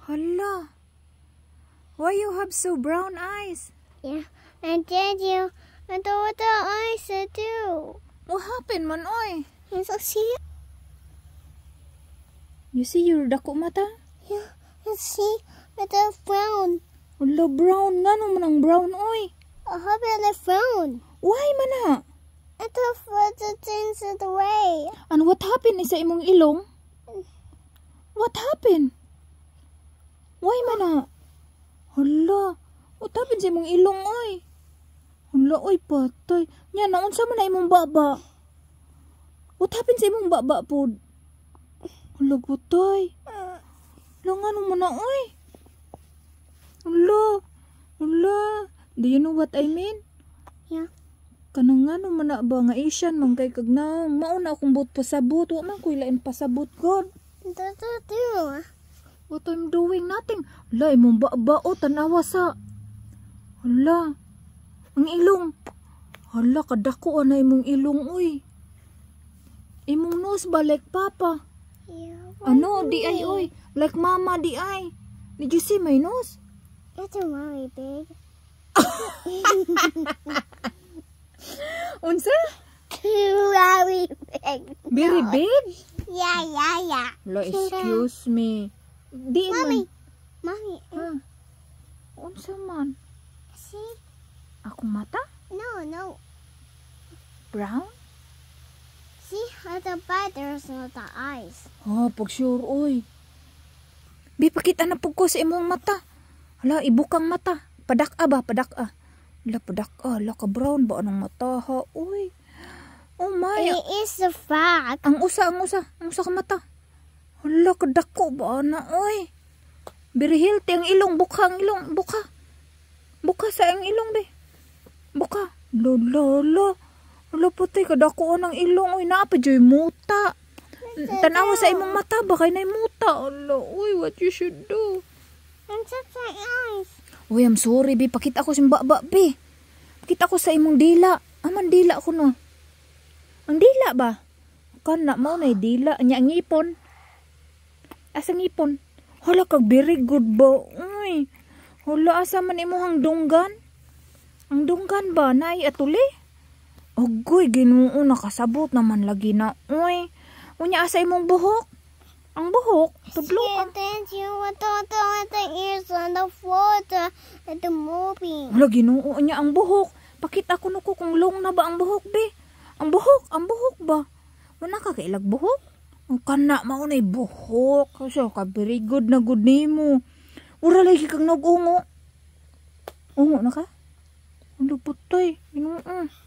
Hala. Why you have so brown eyes? Yeah, and did you? And what the eyes do? What happened man oy? Yes, I see. You see your dako mata? Yeah, I see. With the brown. Hala, brown nga naman ang brown oy. I have it the brown. Why man? And the things in the way. And what happened sa imong ilong? What happened? Why man? Hala, what happened sa imong ilong oy? Hala, oy patay. Nya naon sa man na imong baba? What happened sa imong baba pod? Hala, patay. Langan mo na oy. Hala. Hala. Do you know what I mean? Yeah. Kanang nga naman na ba nga Asian man kay kag na mauna akong buot pasabot wa man koy lain pasabot god. That's a do. What I'm doing nothing. Hala imong bao tanawa sa. Hala. Ang ilong. Hala kadako na imong ilong oy. Imong nose ba like papa? Yeah. Ano di ay oy like mama di ay. Did you see my nose? It's very big. Unsa? Very big. Very big? Yeah. Hala excuse me. Di man. Mommy. Huh? Unsa man? See? Akong mata? No. Brown? See how the there's not the eyes. Oh, pag sure, oy. Bi, pakita na po ko sa imong mata. Hala, ibukang mata. Padak-a ba? Padak-a. Hala, padak-a. Hala, ka-brown ba anong mata, ha? Uy. Oh my. It is the fact. Ang usa ka mata. Hala, kadako ba na, oy. Very healthy ang ilong. Buka ang ilong. Buka sa ang ilong, be. Buka. Lolo. Hala, patay, kadako ang ilong. Uy, naapa dyan muta. Tanawa sa imong mata, baka na muta. Hala, uy, what you should do? And such the eyes. Uy, I'm sorry, be. Pakita ko sa baba, be. Pakita ko sa imong dila. Aman dila ko, no. Ang dila ba? Kana, mo na dila. Anya, ang ngipon. Asa ngipon? Hala, kag very good ba? Uy. Hala, asa man imong dunggan? Ang dunggan ba? Nay, atuli? Agoy, Ginoo, nakasabot naman lagi na. Uy. Unya, asa imong buhok? Ang buhok? Tudlo ka. Then you want the ears on the floor at the movie. Hala, Ginoo niya ang buhok. Pakita ko nuko kung long na ba ang buhok, be. Ang buhok ba? Wala ka kailag buhok? Ang kana, maunay buhok. Kasi ka, very good na good nimo. Ura lagi kang nag-ungo. Ungo na ka? Ang lupot tayo. Ginoo.